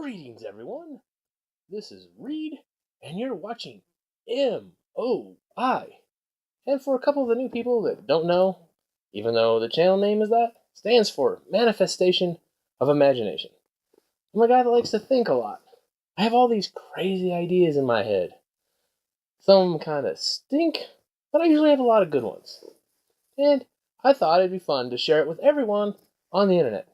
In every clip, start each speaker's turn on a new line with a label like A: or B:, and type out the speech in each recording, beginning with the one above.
A: Greetings, everyone. This is Reed, and you're watching MOI. And for a couple of the new people that don't know, even though the channel name is that, stands for Manifestation of Imagination. I'm a guy that likes to think a lot. I have all these crazy ideas in my head. Some kind of stink, but I usually have a lot of good ones. And I thought it'd be fun to share it with everyone on the internet.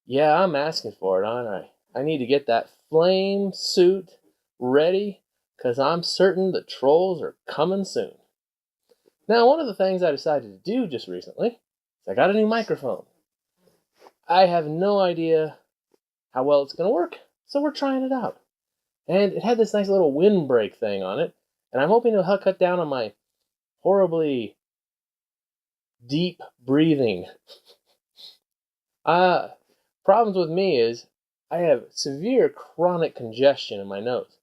A: Yeah, I'm asking for it, aren't I? I need to get that flame suit ready, because I'm certain the trolls are coming soon. Now, one of the things I decided to do just recently is I got a new microphone. I have no idea how well it's going to work, so we're trying it out. And it had this nice little windbreak thing on it, and I'm hoping it'll help cut down on my horribly deep breathing. Problems with me is I have severe chronic congestion in my nose,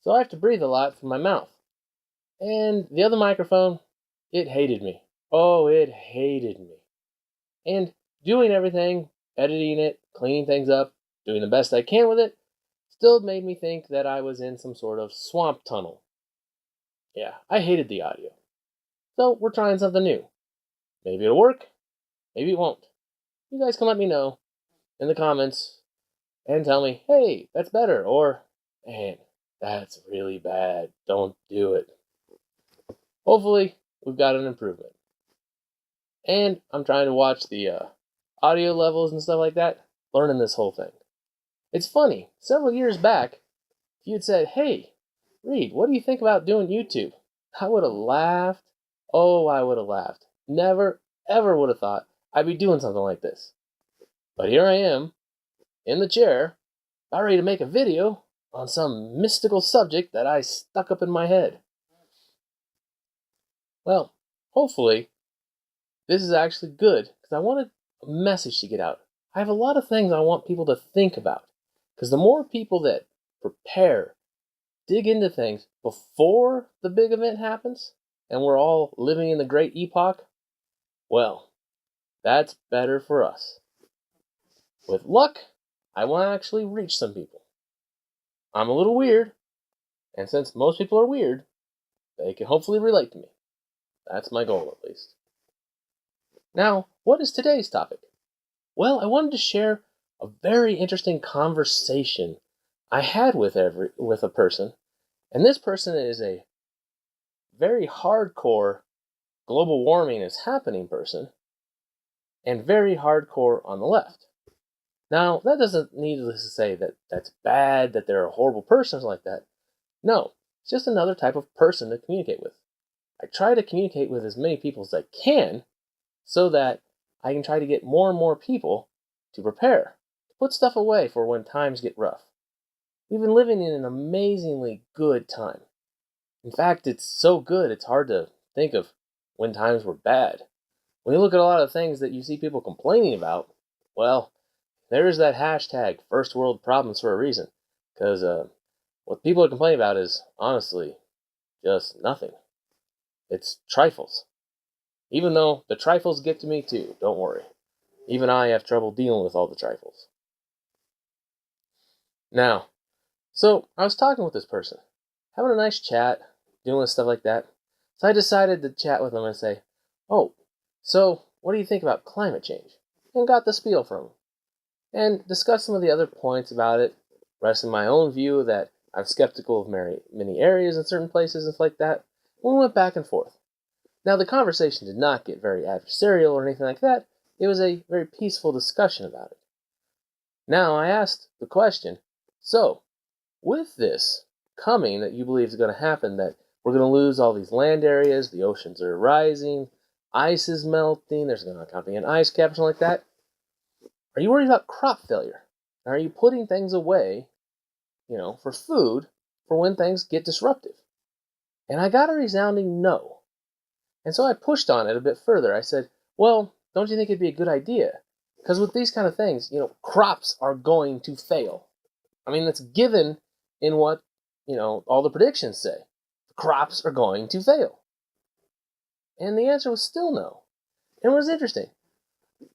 A: so I have to breathe a lot from my mouth. And the other microphone, it hated me. Oh, it hated me. And doing everything, editing it, cleaning things up, doing the best I can with it, still made me think that I was in some sort of swamp tunnel. Yeah, I hated the audio. So we're trying something new. Maybe it'll work, maybe it won't. You guys can let me know in the comments and tell me, hey, that's better, or, man, that's really bad, don't do it. Hopefully, we've got an improvement. And I'm trying to watch the audio levels and stuff like that, learning this whole thing. It's funny, several years back, if you had said, hey, Reed, what do you think about doing YouTube? I would have laughed. Oh, I would have laughed. Never, ever would have thought I'd be doing something like this. But here I am, in the chair, about ready to make a video on some mystical subject that I stuck up in my head. Well, hopefully, this is actually good, because I wanted a message to get out. I have a lot of things I want people to think about, because the more people that prepare, dig into things before the big event happens, and we're all living in the great epoch, well, that's better for us. With luck, I will actually reach some people. I'm a little weird, and since most people are weird, they can hopefully relate to me. That's my goal, at least. Now, what is today's topic? Well, I wanted to share a very interesting conversation I had with a person, and this person is a very hardcore global warming is happening person, and very hardcore on the left. Now, that doesn't need to say that that's bad, that they're a horrible person like that. No, it's just another type of person to communicate with. I try to communicate with as many people as I can so that I can try to get more and more people to prepare, to put stuff away for when times get rough. We've been living in an amazingly good time. In fact, it's so good it's hard to think of when times were bad. When you look at a lot of things that you see people complaining about, well, there's that hashtag first world problems for a reason. Because what people are complaining about is, honestly, just nothing. It's trifles. Even though the trifles get to me too, don't worry. Even I have trouble dealing with all the trifles. Now, so I was talking with this person, having a nice chat, doing stuff like that. So I decided to chat with them and say, oh, so what do you think about climate change? And got the spiel from him. And discussed some of the other points about it, resting my own view that I'm skeptical of many areas in certain places and stuff like that. We went back and forth. Now, the conversation did not get very adversarial or anything like that. It was a very peaceful discussion about it. Now, I asked the question, so, with this coming that you believe is going to happen, that we're going to lose all these land areas, the oceans are rising, ice is melting, there's going to be an ice cap or something like that, are you worried about crop failure? Are you putting things away, for food for when things get disruptive? And I got a resounding no. And so I pushed on it a bit further. I said, well, don't you think it'd be a good idea? Because with these kind of things, crops are going to fail. I mean, that's given in what, all the predictions say. Crops are going to fail. And the answer was still no. And it was interesting.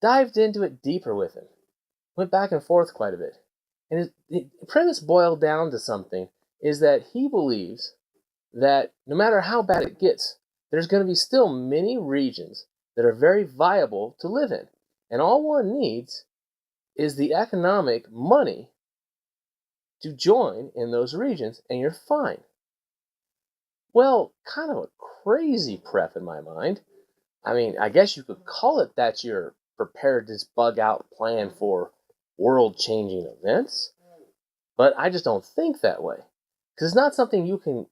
A: Dived into it deeper with him. Went back and forth quite a bit. And the premise boiled down to something is that he believes that no matter how bad it gets, there's going to be still many regions that are very viable to live in. And all one needs is the economic money to join in those regions, and you're fine. Well, kind of a crazy prep in my mind. I mean, I guess you could call it that's your preparedness bug out plan for world changing events, but I just don't think that way. Because it's not something you can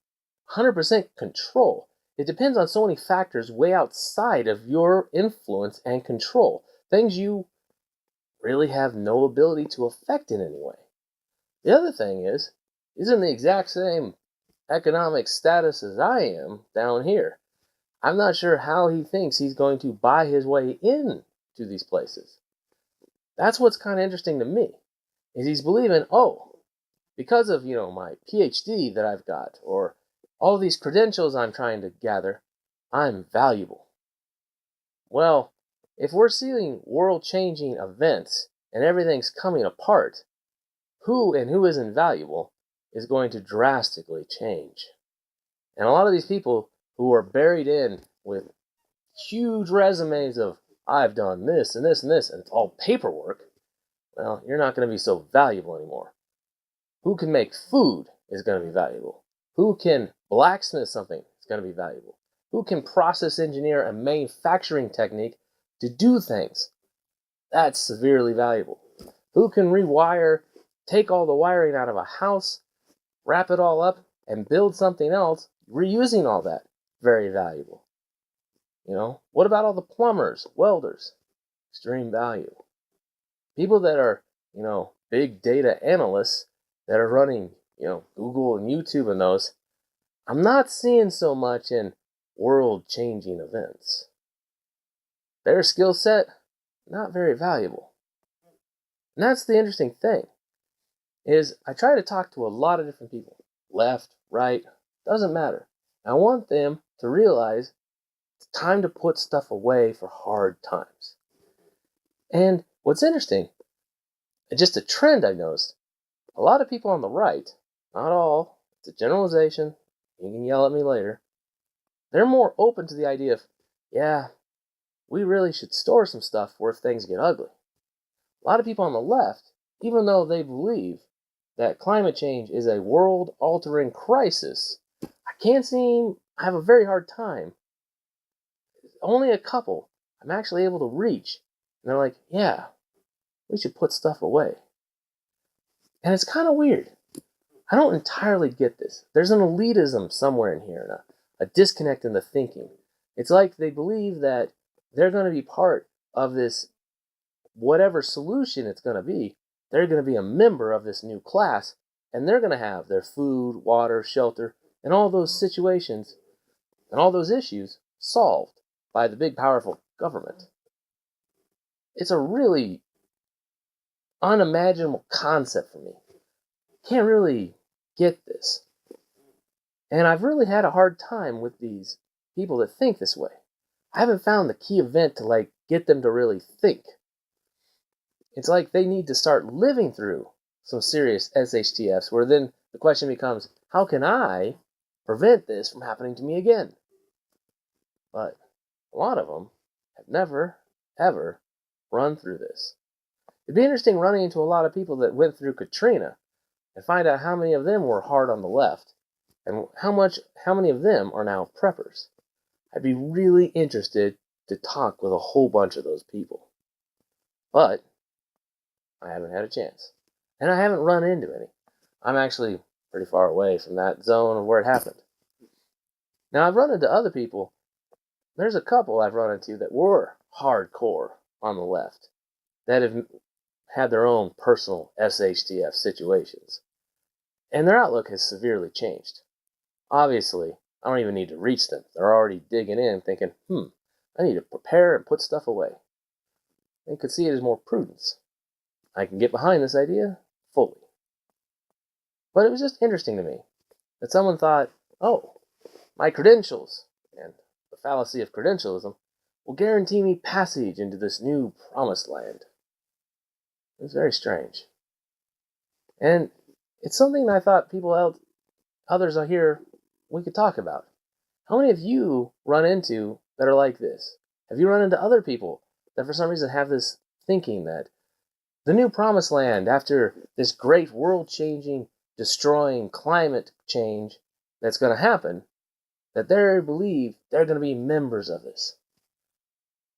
A: 100% control. It depends on so many factors way outside of your influence and control. Things you really have no ability to affect in any way. The other thing is, he's in the exact same economic status as I am down here. I'm not sure how he thinks he's going to buy his way in to these places. That's what's kind of interesting to me, is he's believing, oh, because of, my PhD that I've got, or all these credentials I'm trying to gather, I'm valuable. Well, if we're seeing world-changing events and everything's coming apart, who and who isn't valuable is going to drastically change. And a lot of these people who are buried in with huge resumes of, I've done this and this and this, and it's all paperwork, well, you're not going to be so valuable anymore. Who can make food is going to be valuable. Who can blacksmith something is going to be valuable. Who can process engineer a manufacturing technique to do things? That's severely valuable. Who can take all the wiring out of a house, wrap it all up, and build something else, reusing all that? Very valuable. What about all the plumbers, welders? Extreme value. People that are, big data analysts that are running, Google and YouTube and those, I'm not seeing so much in world-changing events. Their skill set, not very valuable. And that's the interesting thing, is I try to talk to a lot of different people, left, right, doesn't matter. I want them to realize it's time to put stuff away for hard times. And what's interesting, just a trend I've noticed, a lot of people on the right, not all, it's a generalization, you can yell at me later, they're more open to the idea of, yeah, we really should store some stuff for if things get ugly. A lot of people on the left, even though they believe that climate change is a world-altering crisis, I have a very hard time. Only a couple I'm actually able to reach, and they're like, yeah, we should put stuff away. And it's kind of weird. I don't entirely get this. There's an elitism somewhere in here, and a disconnect in the thinking. It's like they believe that they're going to be part of this, whatever solution it's going to be, they're going to be a member of this new class, and they're going to have their food, water, shelter, and all those situations and all those issues solved by the big, powerful government. It's a really unimaginable concept for me. Can't really get this. And I've really had a hard time with these people that think this way. I haven't found the key event to get them to really think. It's like they need to start living through some serious SHTFs, where then the question becomes, how can I prevent this from happening to me again? But a lot of them have never, ever run through this. It'd be interesting running into a lot of people that went through Katrina and find out how many of them were hard on the left and how many of them are now preppers. I'd be really interested to talk with a whole bunch of those people. But I haven't had a chance. And I haven't run into any. I'm actually pretty far away from that zone of where it happened. Now, I've run into other people. There's a couple I've run into that were hardcore on the left, that have had their own personal SHTF situations. And their outlook has severely changed. Obviously, I don't even need to reach them. They're already digging in, thinking, I need to prepare and put stuff away. They could see it as more prudence. I can get behind this idea fully. But it was just interesting to me that someone thought, oh, my credentials and the fallacy of credentialism will guarantee me passage into this new promised land. It was very strange. And it's something I thought others are here we could talk about. How many of you run into that are like this? Have you run into other people that for some reason have this thinking that the new promised land after this great world-changing, destroying climate change that's going to happen, that they believe they're going to be members of this?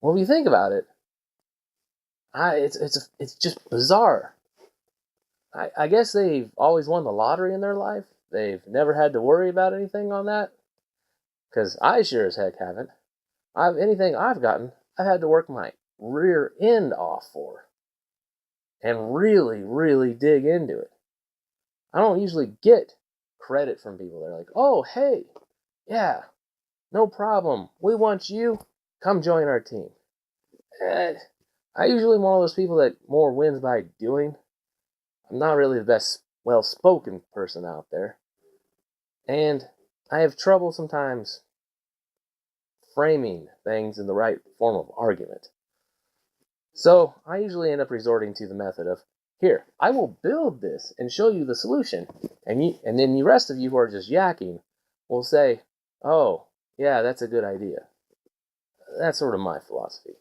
A: Well, if you think about it, it's just bizarre. I guess they've always won the lottery in their life. They've never had to worry about anything on that. Because I sure as heck haven't. Anything I've gotten, I've had to work my rear end off for. And really, really dig into it. I don't usually get credit from people. They're like, oh, hey, yeah, no problem. We want you. Come join our team. I usually am one of those people that more wins by doing. I'm not really the best well-spoken person out there. And I have trouble sometimes framing things in the right form of argument. So I usually end up resorting to the method of, here, I will build this and show you the solution. And then the rest of you who are just yakking will say, oh, yeah, that's a good idea. That's sort of my philosophy.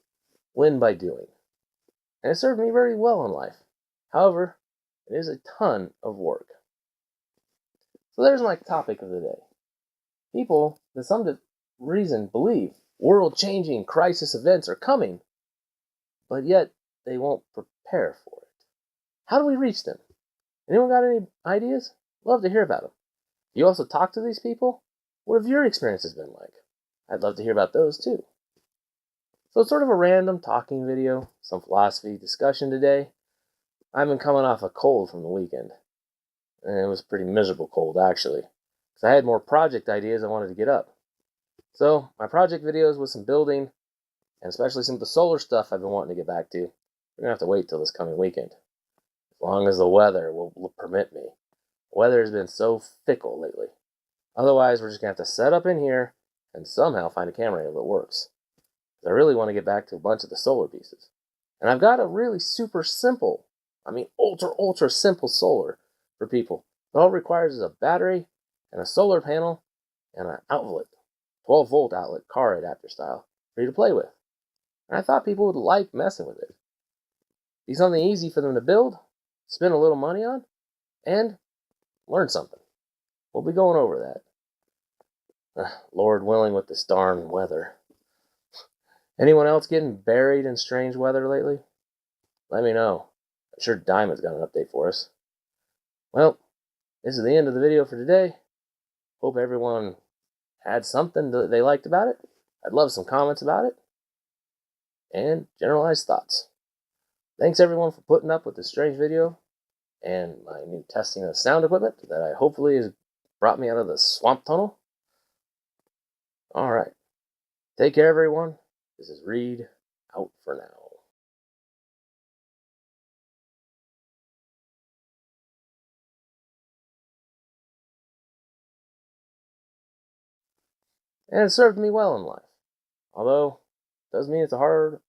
A: Win by doing. And it served me very well in life. However, it is a ton of work. So there's my topic of the day. People that some reason believe world-changing crisis events are coming, but yet they won't prepare for it. How do we reach them? Anyone got any ideas? Love to hear about them. You also talk to these people? What have your experiences been like? I'd love to hear about those too. So it's sort of a random talking video, some philosophy discussion today. I've been coming off a cold from the weekend. And it was a pretty miserable cold, actually. Because I had more project ideas I wanted to get up. So, my project videos with some building, and especially some of the solar stuff I've been wanting to get back to, we're going to have to wait till this coming weekend. As long as the weather will permit me. The weather has been so fickle lately. Otherwise, we're just going to have to set up in here and somehow find a camera angle that works. I really want to get back to a bunch of the solar pieces. And I've got a really super simple, ultra simple solar for people. All it requires is a battery and a solar panel and an outlet, 12-volt outlet, car adapter style, for you to play with. And I thought people would like messing with it. Be something easy for them to build, spend a little money on, and learn something. We'll be going over that. Lord willing with this darn weather. Anyone else getting buried in strange weather lately? Let me know. I'm sure Diamond's got an update for us. Well, this is the end of the video for today. Hope everyone had something that they liked about it. I'd love some comments about it. And generalized thoughts. Thanks everyone for putting up with this strange video and my new testing of sound equipment that I hopefully has brought me out of the swamp tunnel. Alright. Take care everyone. This is Reed, out for now. And it served me well in life. Although, it does mean it's a hard